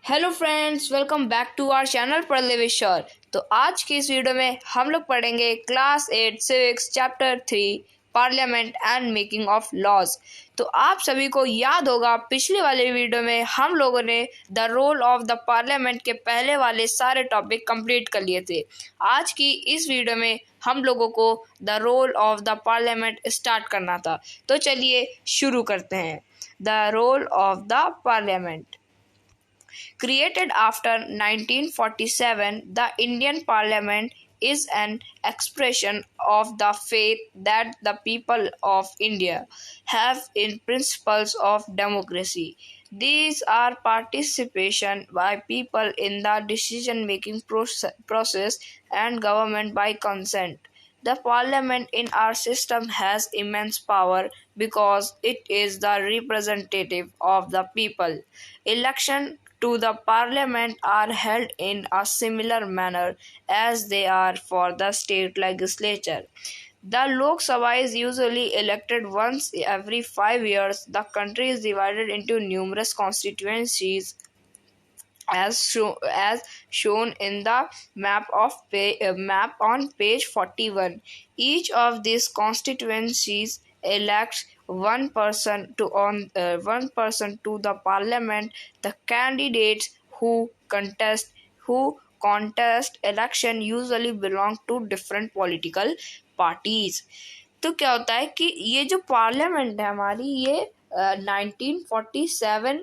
Hello friends, welcome back to our channel पढ़ with sir. तो आज की इस वीडियो में हम लोग पढ़ेंगे class 8 civics chapter 3 parliament and making of laws. तो आप सभी को याद होगा पिछले वाले वीडियो में हम लोगों ने the role of the parliament के पहले वाले सारे टॉपिक कंप्लीट कर लिए थे। आज की इस वीडियो में हम लोगों को the role of the parliament start करना था। तो चलिए शुरू करते हैं। The role of the parliament. Created after 1947, the Indian Parliament is an expression of the faith that the people of India have in principles of democracy. These are participation by people in the decision-making process and government by consent. The parliament in our system has immense power because it is the representative of the people. Election to the parliament are held in a similar manner as they are for the state legislature. The Lok Sabha is usually elected once every 5 years. The country is divided into numerous constituencies as shown in the map on page 41. Each of these constituencies elects one person to the parliament. The candidates who contest election usually belong to different political parties. तो क्या होता है कि ये जो parliament है हमारी, ये 1947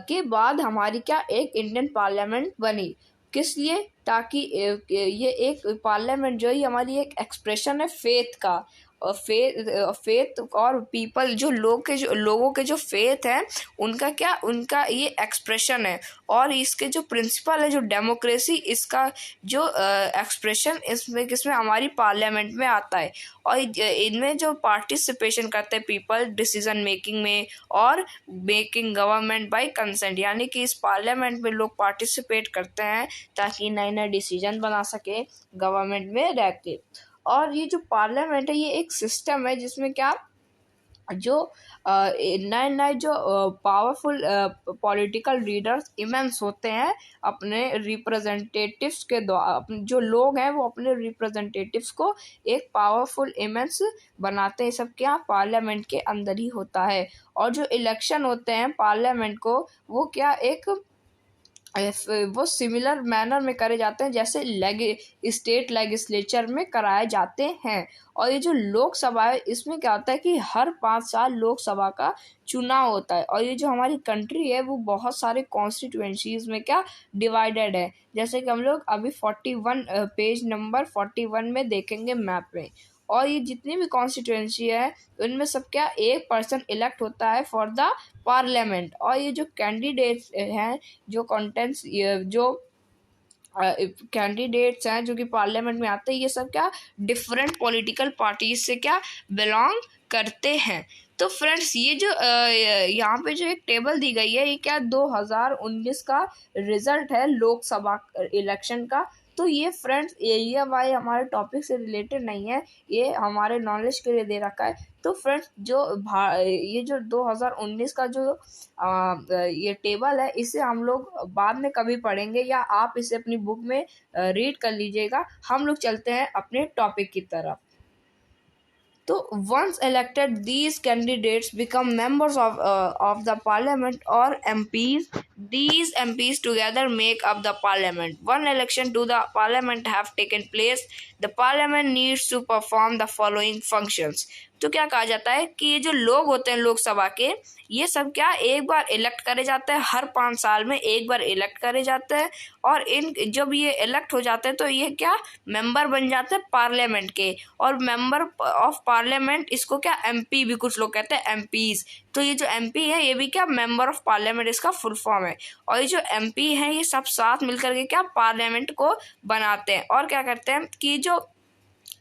के बाद हमारी क्या एक इंडियन पार्लियामेंट बनी। किस लिए? ताकि ये एक पार्लियामेंट जो है हमारी एक एक्सप्रेशन है फेथ का, और फेथ और पीपल जो लोगों के जो फेथ है उनका ये एक्सप्रेशन है। और इसके जो प्रिंसिपल है जो डेमोक्रेसी, इसका जो एक्सप्रेशन किसमें हमारी पार्लियामेंट में आता है। और इनमें जो पार्टिसिपेशन करते हैं पीपल डिसीजन मेकिंग में और मेकिंग गवर्नमेंट बाय कंसेंट, यानी कि इस पार्लियामेंट में लोग पार्टिसिपेट करते हैं ताकि नए नए डिसीजन बना सके गवर्नमेंट में रह के। और ये जो पार्लियामेंट है ये एक सिस्टम है जिसमें क्या जो नए नए जो पावरफुल पॉलिटिकल लीडर्स इमेंस होते हैं अपने रिप्रेजेंटेटिव्स के द्वारा, जो लोग हैं वो अपने रिप्रेजेंटेटिव्स को एक पावरफुल इमेंस बनाते हैं। सब क्या पार्लियामेंट के अंदर ही होता है। और जो इलेक्शन होते हैं पार्लियामेंट को वो क्या वो सिमिलर मैनर में करे जाते हैं जैसे स्टेट लेजिस्लेचर में कराए जाते हैं। और ये जो लोकसभा है इसमें क्या होता है कि हर 5 साल लोकसभा का चुनाव होता है। और ये जो हमारी कंट्री है वो बहुत सारे कॉन्स्टिट्यूएंसीज में क्या डिवाइडेड है, जैसे कि हम लोग अभी 41 पेज नंबर 41 में देखेंगे मैप में। और ये जितनी भी कॉन्स्टिट्यूएंसी है उनमें सब क्या एक पर्सन इलेक्ट होता है फॉर द पार्लियामेंट। और ये जो कैंडिडेट्स हैं जो कैंडिडेट्स हैं जो कि पार्लियामेंट में आते हैं, ये सब क्या डिफरेंट पॉलिटिकल पार्टीज से क्या बिलोंग करते हैं। तो फ्रेंड्स ये जो यहाँ पे जो एक टेबल दी गई है ये क्या 2019 का रिजल्ट है लोकसभा इलेक्शन का। तो ये फ्रेंड्स ये भाई हमारे टॉपिक से रिलेटेड नहीं है, ये हमारे नॉलेज के लिए दे रखा है। तो फ्रेंड्स ये जो 2019 का जो ये टेबल है इसे हम लोग बाद में कभी पढ़ेंगे या आप इसे अपनी बुक में रीड कर लीजिएगा। हम लोग चलते हैं अपने टॉपिक की तरफ। तो once elected, these candidates become members of the parliament or MPs. These MPs together make up the parliament. One election to the parliament have taken place. The parliament needs to perform the following functions. तो क्या कहा जाता है कि ये जो लोग होते हैं लोकसभा के, ये सब क्या एक बार इलेक्ट करे जाते हैं, हर 5 साल में एक बार इलेक्ट करे जाते हैं। और जब ये इलेक्ट हो जाते हैं तो ये क्या मेंबर बन जाते हैं पार्लियामेंट के। और मेंबर ऑफ पार्लियामेंट इसको क्या एमपी भी कुछ लोग कहते हैं, एमपीज। तो ये जो एमपी है ये भी क्या मेंबर ऑफ पार्लियामेंट इसका फुल फॉर्म है। और ये जो एमपी है ये सब साथ मिलकर के क्या पार्लियामेंट को बनाते हैं। और क्या करते हैं कि जो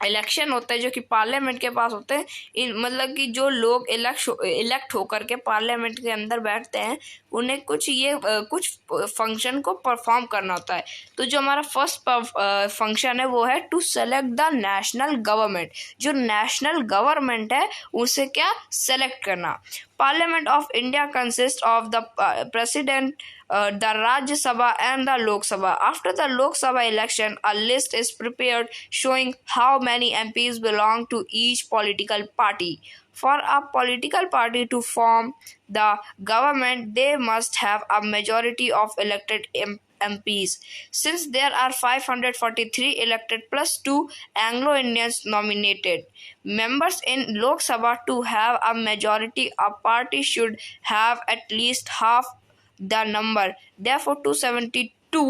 इलेक्शन होता है जो कि पार्लियामेंट के पास होते हैं, मतलब कि जो लोग इलेक्ट होकर के पार्लियामेंट के अंदर बैठते हैं उन्हें कुछ फंक्शन को परफॉर्म करना होता है। तो जो हमारा फर्स्ट फंक्शन है वो है to select the national government. जो नेशनल गवर्नमेंट है उसे क्या सेलेक्ट करना। Parliament of India consists of the President, the Rajya Sabha and the Lok Sabha. After the Lok Sabha election, a list is prepared showing how many MPs belong to each political party. For a political party to form the government, they must have a majority of elected MPs. Since there are 543 elected plus 2 Anglo-Indians nominated members in Lok Sabha, to have a majority, a party should have at least half the number, therefore 272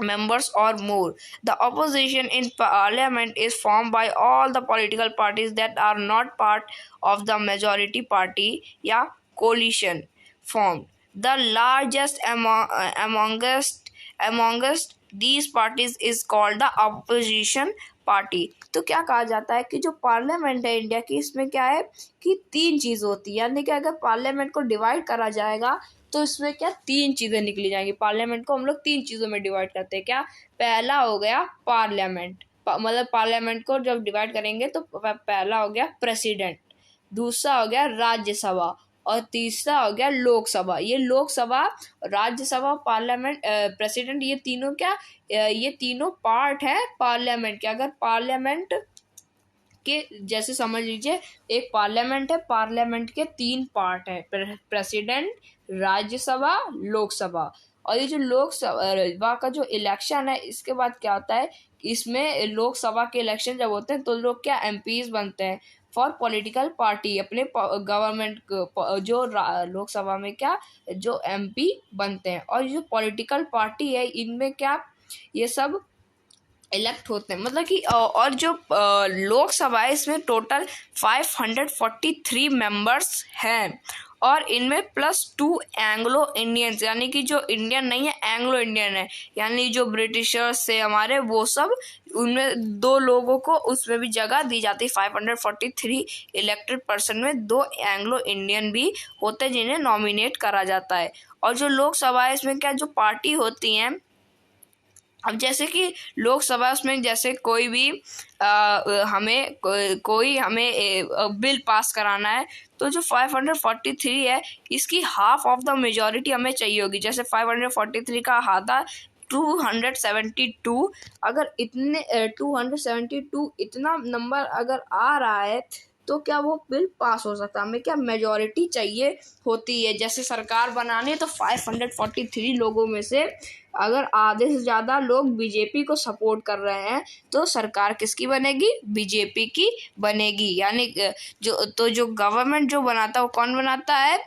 members or more. The opposition in parliament is formed by all the political parties that are not part of the majority party या coalition formed. The largest amongst these parties is called the opposition party. तो क्या कहा जाता है कि जो parliament है India की, इसमें क्या है कि 3 चीज़ होती है, यानी कि अगर पार्लियामेंट को डिवाइड करा जाएगा तो इसमें क्या 3 चीज़ें निकली जाएंगी। पार्लियामेंट को हम लोग 3 चीज़ों में डिवाइड करते हैं। क्या? पहला हो गया पार्लियामेंट, मतलब पार्लियामेंट को जब डिवाइड करेंगे तो पहला हो गया प्रेसिडेंट, दूसरा हो गया राज्यसभा और तीसरा हो गया लोकसभा। ये लोकसभा, राज्यसभा, पार्लियामेंट, प्रेसिडेंट, ये तीनों क्या, ये तीनों पार्ट है पार्लियामेंट के। अगर पार्लियामेंट के जैसे समझ लीजिए एक पार्लियामेंट है, पार्लियामेंट के 3 पार्ट है, प्रेसिडेंट, राज्यसभा, लोकसभा। और ये जो लोकसभा का जो इलेक्शन है, इसके बाद क्या होता है, इसमें लोकसभा के इलेक्शन जब होते हैं तो लोग क्या एमपीज बनते हैं फॉर पॉलिटिकल पार्टी, अपने गवर्नमेंट जो लोकसभा में क्या जो एमपी बनते हैं। और जो पॉलिटिकल पार्टी है इनमें क्या ये सब इलेक्ट होते हैं, मतलब कि और जो लोकसभा है इसमें टोटल 543 मेंबर्स हैं और इनमें +2 एंग्लो इंडियंस, यानी कि जो इंडियन नहीं है एंग्लो इंडियन है, यानी जो ब्रिटिशर्स से हमारे वो सब, उनमें 2 लोगों को उसमें भी जगह दी जाती है। 543 इलेक्टेड पर्सन में 2 एंग्लो इंडियन भी होते हैं जिन्हें नॉमिनेट करा जाता है। और जो लोकसभा है इसमें क्या जो पार्टी होती हैं, अब जैसे कि लोकसभा उसमें जैसे कोई भी हमें बिल पास कराना है तो जो 543 है इसकी हाफ ऑफ द मेजॉरिटी हमें चाहिए होगी। जैसे 543 का आधा 272, अगर इतने 272 इतना नंबर अगर आ रहा है तो क्या वो बिल पास हो सकता है। हमें क्या मेजॉरिटी चाहिए होती है। जैसे सरकार बनानी है तो 543 लोगों में से अगर आधे से ज़्यादा लोग बीजेपी को सपोर्ट कर रहे हैं तो सरकार किसकी बनेगी, बीजेपी की बनेगी। यानी जो गवर्नमेंट जो बनाता है वो कौन बनाता है,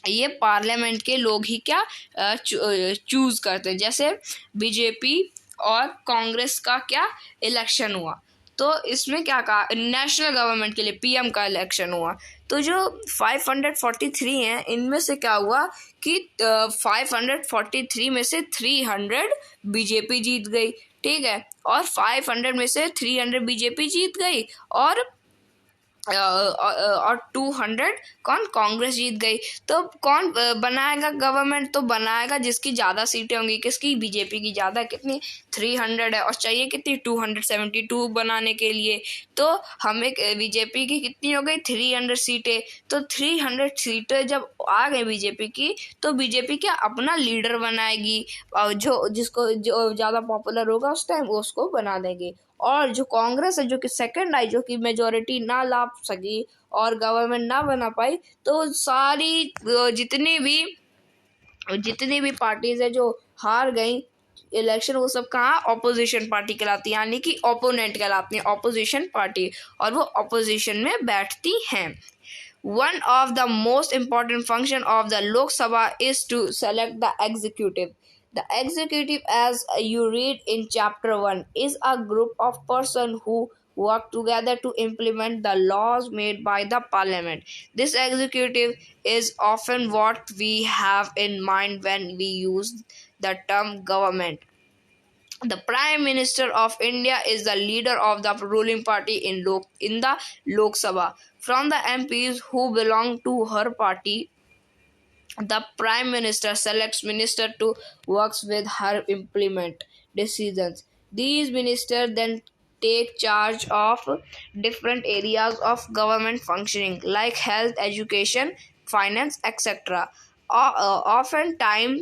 ये पार्लियामेंट के लोग ही क्या चूज करते हैं। जैसे बीजेपी और कांग्रेस का क्या इलेक्शन हुआ तो इसमें क्या कहा, नेशनल गवर्नमेंट के लिए पीएम का इलेक्शन हुआ। तो जो 543 हैं इनमें से क्या हुआ कि 543 में से 300 बीजेपी जीत गई, ठीक है, और 500 में से 300 बीजेपी जीत गई और 200 कौन, कांग्रेस जीत गई। तो कौन बनाएगा गवर्नमेंट, तो बनाएगा जिसकी ज़्यादा सीटें होंगी, किसकी, बीजेपी की ज़्यादा, कितनी 300 है और चाहिए कितनी 272 बनाने के लिए। तो हमें बीजेपी की कितनी हो गई 300 सीटें। तो 300 सीटें जब आ गई बीजेपी की तो बीजेपी क्या अपना लीडर बनाएगी और जिसको जो ज़्यादा पॉपुलर होगा उस टाइम वो उसको बना देंगे। और जो कांग्रेस है जो कि सेकंड आई, जो कि मेजॉरिटी ना ला सकी और गवर्नमेंट ना बना पाई, तो सारी जितनी भी पार्टीज है जो हार गई इलेक्शन वो सब कहाँ ऑपोजिशन पार्टी कहलाती है, यानी कि ओपोनेंट कहलाती है ऑपोजिशन पार्टी, और वो ऑपोजिशन में बैठती हैं। One of the most important function of the Lok Sabha is to select the executive. The executive, as you read in chapter 1, is a group of persons who work together to implement the laws made by the parliament. This executive is often what we have in mind when we use the term government. The Prime Minister of India is the leader of the ruling party in the Lok Sabha. From the MPs who belong to her party, The Prime Minister selects minister to works with her implement decisions. These ministers then take charge of different areas of government functioning like health, education, finance, etc. Oftentimes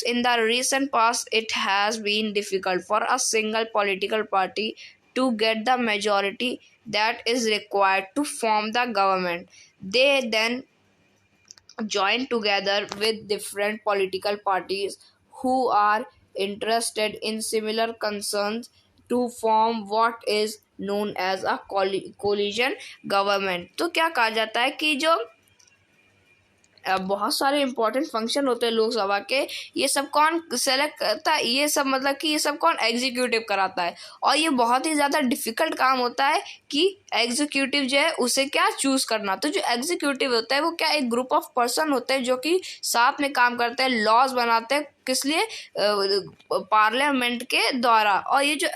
in the recent past, it has been difficult for a single political party to get the majority that is required to form the government. They then join together with different political parties who are interested in similar concerns to form what is known as a coalition government. तो क्या कहा जाता है कि जो बहुत सारे important function होते हैं लोकसभा के, ये सब कौन सेलेक्ट करता है, ये सब मतलब कि ये सब कौन एग्जीक्यूटिव कराता है। और ये बहुत ही ज़्यादा डिफिकल्ट काम होता है कि एग्जीक्यूटिव जो है उसे क्या चूज़ करना। तो जो एग्जीक्यूटिव होता है वो क्या एक ग्रुप ऑफ पर्सन होते हैं जो कि साथ में काम करते हैं, लॉज बनाते हैं, किस लिए, पार्लियामेंट के द्वारा। और ये जो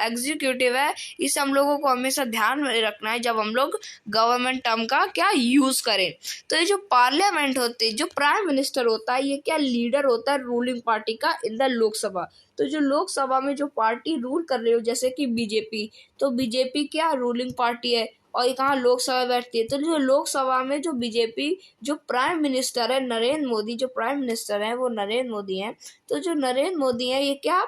एग्जीक्यूटिव है इसे हम लोगों को हमेशा ध्यान में रखना है जब हम लोग गवर्नमेंट टर्म का क्या यूज़ करें। तो ये जो पार्लियामेंट होती है, जो प्राइम मिनिस्टर होता है, ये क्या लीडर होता है रूलिंग पार्टी का इन द लोकसभा। तो जो लोकसभा में जो पार्टी रूल कर रही हो जैसे कि बीजेपी, तो बीजेपी क्या रूलिंग पार्टी है और ये कहाँ लोकसभा बैठती है। तो जो लोकसभा में जो बीजेपी जो प्राइम मिनिस्टर है नरेंद्र मोदी, जो प्राइम मिनिस्टर है वो नरेंद्र मोदी हैं। तो जो नरेंद्र मोदी है ये क्या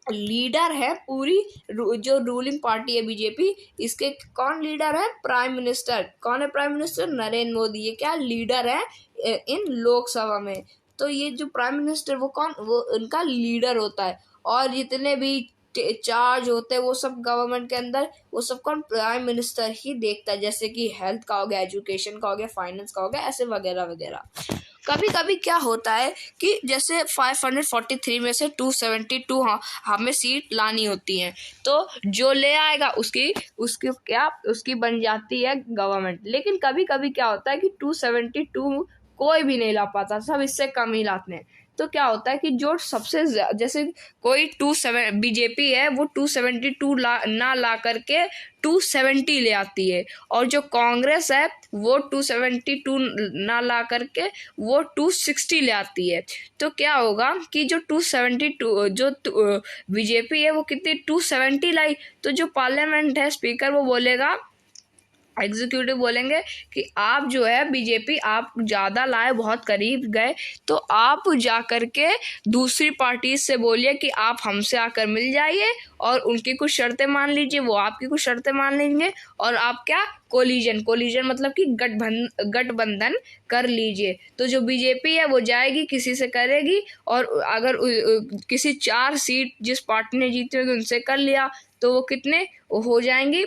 लीडर है पूरी जो रूलिंग पार्टी है बीजेपी, इसके कौन लीडर है, प्राइम मिनिस्टर। कौन है प्राइम मिनिस्टर, नरेंद्र मोदी। ये क्या लीडर है इन लोकसभा में। तो ये जो प्राइम मिनिस्टर वो कौन, वो उनका लीडर होता है। और जितने भी चार्ज होते हैं वो सब गवर्नमेंट के अंदर वो सब कौन, प्राइम मिनिस्टर ही देखता है। जैसे कि हेल्थ का हो गया, एजुकेशन का हो गया, फाइनेंस का हो गया, ऐसे वगैरह वगैरह। कभी कभी क्या होता है कि जैसे 543 में से 272 हमें सीट लानी होती हैं, तो जो ले आएगा उसकी बन जाती है गवर्नमेंट। लेकिन कभी कभी क्या होता है कि 272 कोई भी नहीं ला पाता, सब इससे कम ही लाते हैं। तो क्या होता है कि जो सबसे जैसे कोई बीजेपी है वो 272 ना ला करके 270 ले आती है, और जो कांग्रेस है वो 272 ना ला करके वो 260 ले आती है। तो क्या होगा कि जो 272 जो बीजेपी है वो कितनी 270 लाई, तो जो पार्लियामेंट है स्पीकर वो बोलेगा, एग्जीक्यूटिव बोलेंगे कि आप जो है बीजेपी आप ज़्यादा लाए, बहुत करीब गए, तो आप जा कर के दूसरी पार्टी से बोलिए कि आप हमसे आकर मिल जाइए और उनकी कुछ शर्तें मान लीजिए, वो आपकी कुछ शर्तें मान लेंगे और आप क्या कोलिजन मतलब कि गठबंधन कर लीजिए। तो जो बीजेपी है वो जाएगी किसी से करेगी, और अगर किसी 4 सीट जिस पार्टी ने जीती होगी उनसे कर लिया तो वो कितने हो जाएंगी,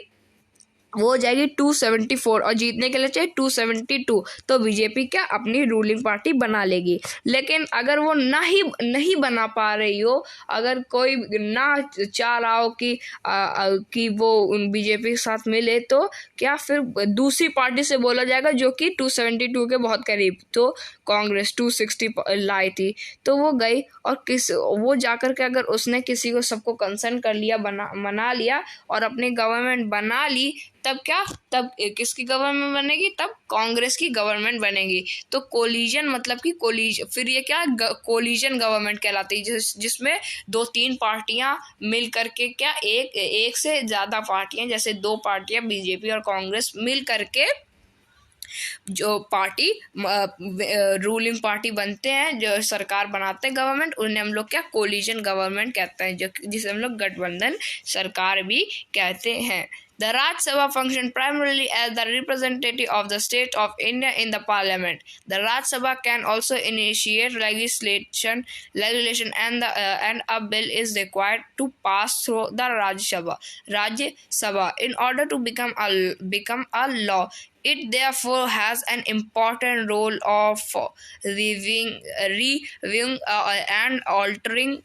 वो हो जाएगी 274, और जीतने के लिए चाहिए 272। तो बीजेपी क्या अपनी रूलिंग पार्टी बना लेगी। लेकिन अगर वो नहीं बना पा रही हो, अगर कोई ना चाह रहा हो कि वो उन बीजेपी के साथ मिले, तो क्या फिर दूसरी पार्टी से बोला जाएगा जो कि 272 के बहुत करीब। तो कांग्रेस 260 लाई थी, तो वो गई और वो जाकर के अगर उसने किसी को सबको कंसर्न कर लिया, मना लिया और अपनी गवर्नमेंट बना ली, तब किसकी गवर्नमेंट बनेगी, तब कांग्रेस की गवर्नमेंट बनेगी। तो कोलिजन मतलब कि फिर ये क्या कोलिजन गवर्नमेंट कहलाती है, जिसमें 2-3 पार्टियां मिल करके क्या एक से ज़्यादा पार्टियां, जैसे 2 पार्टियां बीजेपी और कांग्रेस मिल करके जो पार्टी रूलिंग पार्टी बनते हैं, जो सरकार बनाते हैं गवर्नमेंट, उन्हें हम लोग क्या कोलिजन गवर्नमेंट कहते हैं, जिसे हम लोग गठबंधन सरकार भी कहते हैं। The Raj Sabha functioned primarily as the representative of the state of India in the parliament. The Raj Sabha can also initiate legislation and a bill is required to pass through the Rajya Sabha in order to become a law. It therefore has an important role of reviewing and altering.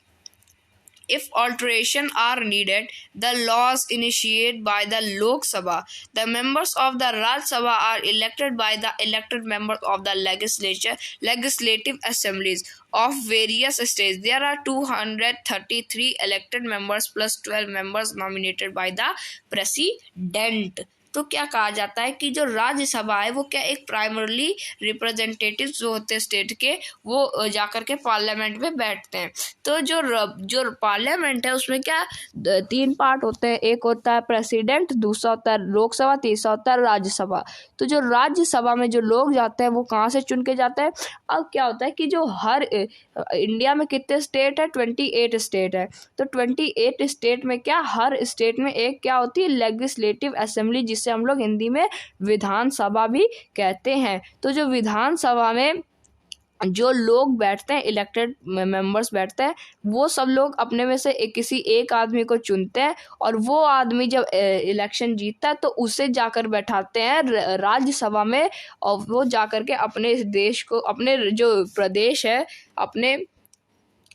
If alteration are needed, the laws initiated by the Lok Sabha. The members of the Raj Sabha are elected by the elected members of the legislative assemblies of various states. There are 233 elected members plus 12 members nominated by the president. तो क्या कहा जाता है कि जो राज्यसभा है वो क्या एक प्राइमरली रिप्रेजेंटेटिव्स जो होते हैं स्टेट के, वो जाकर के पार्लियामेंट में बैठते हैं। तो जो पार्लियामेंट है उसमें क्या 3 पार्ट होते हैं, एक होता है प्रेसिडेंट, दूसरा होता है लोकसभा, तीसरा होता है राज्यसभा। तो जो राज्यसभा में जो लोग जाते हैं वो कहाँ से चुन के जाते हैं? अब क्या होता है कि जो हर इंडिया में कितने स्टेट है? 28 स्टेट है। तो 28 स्टेट में क्या हर स्टेट में एक क्या होती है? लेजिस्लेटिव असेंबली, जिसे हम लोग हिंदी में विधानसभा भी कहते हैं। तो जो विधानसभा में जो लोग बैठते हैं, इलेक्टेड मेंबर्स बैठते हैं, वो सब लोग अपने में से किसी एक आदमी को चुनते हैं और वो आदमी जब इलेक्शन जीतता है तो उसे जाकर बैठाते हैं राज्यसभा में, और वो जाकर के अपने देश को, अपने जो प्रदेश है, अपने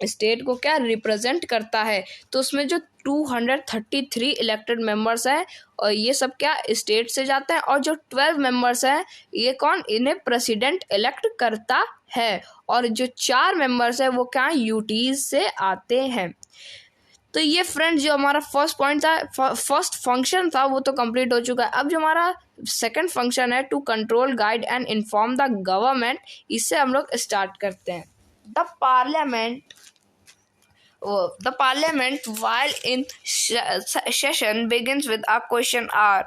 स्टेट को क्या रिप्रेजेंट करता है। तो उसमें जो 233 इलेक्टेड मेंबर्स हैं और ये सब क्या स्टेट से जाते हैं, और जो 12 मेंबर्स हैं ये कौन? इन्हें प्रेसिडेंट इलेक्ट करता है। और जो 4 मेंबर्स हैं वो क्या यूटीज से आते हैं। तो ये फ्रेंड्स जो हमारा फर्स्ट पॉइंट था, फर्स्ट फंक्शन था, वो तो कंप्लीट हो चुका है। अब जो हमारा सेकंड फंक्शन है, to control, guide and inform the government, इससे हम लोग स्टार्ट करते हैं। The parliament while in session begins with a question hour.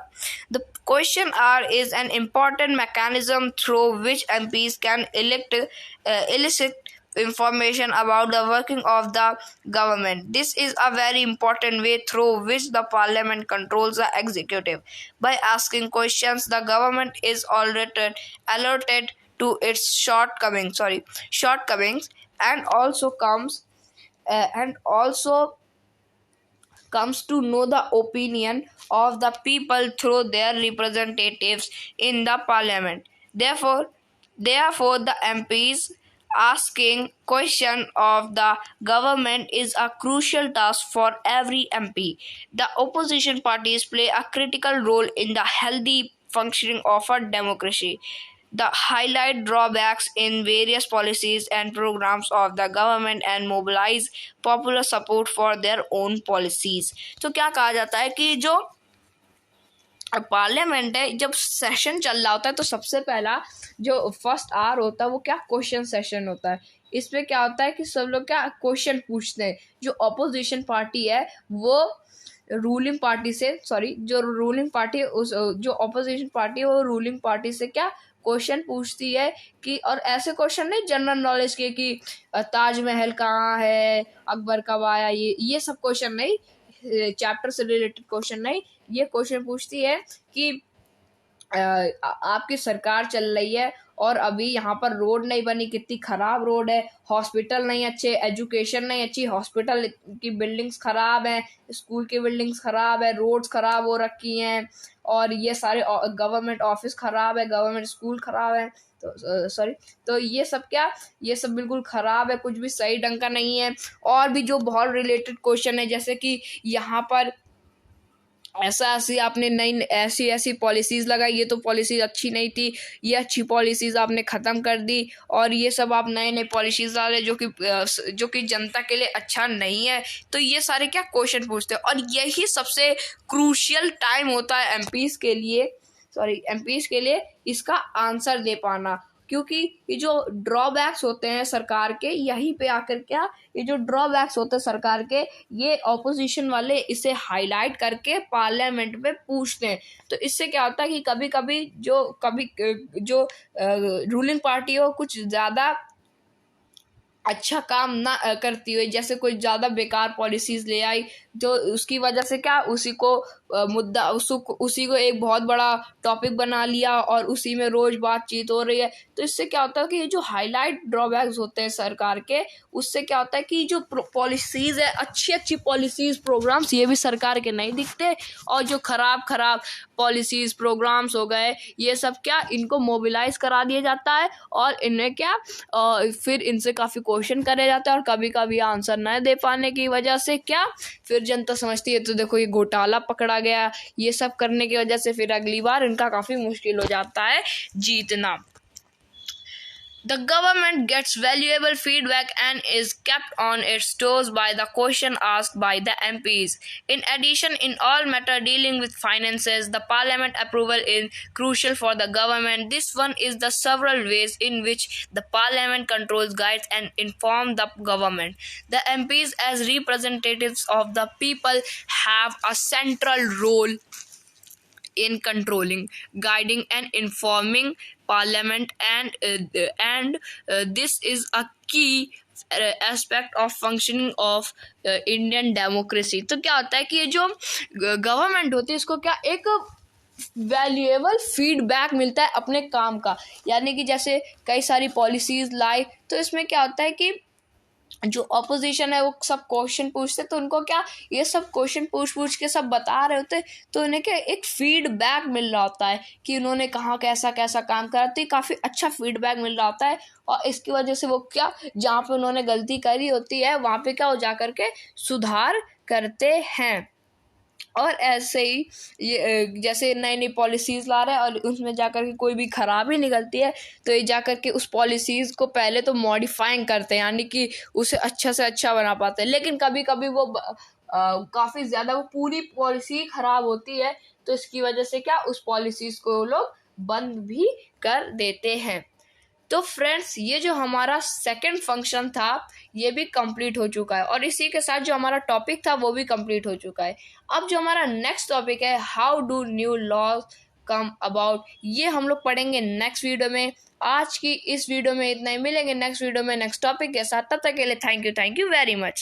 The question hour is an important mechanism through which MPs can elicit information about the working of the government. This is a very important way through which the parliament controls the executive. By asking questions, the government is already alerted to its shortcomings and also comes to know the opinion of the people through their representatives in the parliament. Therefore, the MPs asking question of the government is a crucial task for every MP. The opposition parties play a critical role in the healthy functioning of a democracy. The highlight drawbacks in various policies and programs of the government and mobilize popular support for their own policies. तो क्या कहा जाता है कि जो parliament है, जब session चल रहा होता है तो सबसे पहला जो फर्स्ट आवर होता है वो क्या क्वेश्चन सेशन होता है। इसमें क्या होता है कि सब लोग क्या क्वेश्चन पूछते हैं। जो अपोजिशन पार्टी है वो रूलिंग पार्टी से जो रूलिंग पार्टी उस जो अपोजिशन पार्टी है वो रूलिंग पार्टी से क्या क्वेश्चन पूछती है कि, और ऐसे क्वेश्चन नहीं जनरल नॉलेज के कि ताजमहल कहाँ है, अकबर कब आया, ये सब क्वेश्चन नहीं, चैप्टर से रिलेटेड क्वेश्चन नहीं। ये क्वेश्चन पूछती है कि आपकी सरकार चल रही है और अभी यहाँ पर रोड नहीं बनी, कितनी खराब रोड है, हॉस्पिटल नहीं अच्छे, एजुकेशन नहीं अच्छी, हॉस्पिटल की बिल्डिंग्स खराब हैं, स्कूल की बिल्डिंग्स खराब है, रोड्स खराब हो रखी हैं, और ये सारे गवर्नमेंट ऑफिस खराब है, गवर्नमेंट स्कूल खराब है। तो ये सब बिल्कुल खराब है, कुछ भी सही ढंग का नहीं है। और भी जो बहुत रिलेटेड क्वेश्चन है, जैसे कि यहाँ पर ऐसी आपने नई ऐसी पॉलिसीज़ लगाई, ये तो पॉलिसीज़ अच्छी नहीं थी, ये अच्छी पॉलिसीज़ आपने ख़त्म कर दी, और ये सब आप नए पॉलिसीज़ डाले जो कि जनता के लिए अच्छा नहीं है। तो ये सारे क्या क्वेश्चन पूछते हैं, और यही सबसे क्रूशियल टाइम होता है एमपीज़ के लिए इसका आंसर दे पाना। क्योंकि ये जो ड्रॉबैक्स होते हैं सरकार के, यहीं पे आकर ये जो ड्रॉबैक्स होते हैं सरकार के, ये ऑपोजिशन वाले इसे हाईलाइट करके पार्लियामेंट में पूछते हैं। तो इससे क्या होता है कि कभी कभी जो रूलिंग पार्टी हो कुछ ज़्यादा अच्छा काम ना करती हुई, जैसे कोई ज़्यादा बेकार पॉलिसीज़ ले आई, तो उसकी वजह से क्या उसी को एक बहुत बड़ा टॉपिक बना लिया और उसी में रोज़ बातचीत हो रही है। तो इससे क्या होता है कि ये जो हाईलाइट ड्रॉबैक्स होते हैं सरकार के, उससे क्या होता है कि जो पॉलिसीज़ है, अच्छी पॉलिसीज़ प्रोग्राम्स, ये भी सरकार के नहीं दिखते, और जो खराब पॉलिसीज़ प्रोग्राम्स हो गए, ये सब क्या इनको मोबिलाइज करा दिया जाता है, और इन्हें क्या फिर इनसे काफ़ी क्वेश्चन करे जाते हैं, और कभी कभी आंसर न दे पाने की वजह से क्या फिर जनता समझती है तो देखो ये घोटाला पकड़ा गया, ये सब करने की वजह से फिर अगली बार इनका काफ़ी मुश्किल हो जाता है जीतना। The government gets valuable feedback and is kept on its toes by the question asked by the MPs. In addition, in all matter dealing with finances, the parliament approval is crucial for the government. This one is the several ways in which the parliament controls, guides and informs the government. The MPs as representatives of the people have a central role in controlling, guiding and informing parliament, and this is a key aspect of functioning of Indian democracy. तो क्या होता है कि ये जो government होती है इसको क्या एक वैल्यूएबल फीडबैक मिलता है अपने काम का, यानी कि जैसे कई सारी पॉलिसीज लाए तो इसमें क्या होता है कि जो ऑपोजिशन है वो सब क्वेश्चन पूछते तो उनको क्या ये सब क्वेश्चन पूछ के सब बता रहे होते, तो उन्हें क्या एक फीडबैक मिल रहा होता है कि उन्होंने कहाँ कैसा कैसा काम करा, तो काफ़ी अच्छा फीडबैक मिल रहा होता है. और इसकी वजह से वो क्या जहाँ पे उन्होंने गलती करी होती है वहाँ पे क्या वो जा करके सुधार करते हैं. और ऐसे ही ये जैसे नई नई पॉलिसीज़ ला रहे हैं और उसमें जाकर के कोई भी ख़राबी निकलती है तो ये जाकर के उस पॉलिसीज़ को पहले तो मॉडिफाइंग करते हैं, यानी कि उसे अच्छा से अच्छा बना पाते हैं. लेकिन कभी कभी वो काफ़ी ज़्यादा वो पूरी पॉलिसी ख़राब होती है तो इसकी वजह से क्या उस पॉलिसीज़ को वो लोग बंद भी कर देते हैं. तो फ्रेंड्स ये जो हमारा सेकंड फंक्शन था ये भी कंप्लीट हो चुका है और इसी के साथ जो हमारा टॉपिक था वो भी कंप्लीट हो चुका है. अब जो हमारा नेक्स्ट टॉपिक है how do new laws come about, ये हम लोग पढ़ेंगे नेक्स्ट वीडियो में. आज की इस वीडियो में इतना ही, मिलेंगे नेक्स्ट वीडियो में नेक्स्ट टॉपिक के साथ. तब तक के लिए थैंक यू वेरी मच.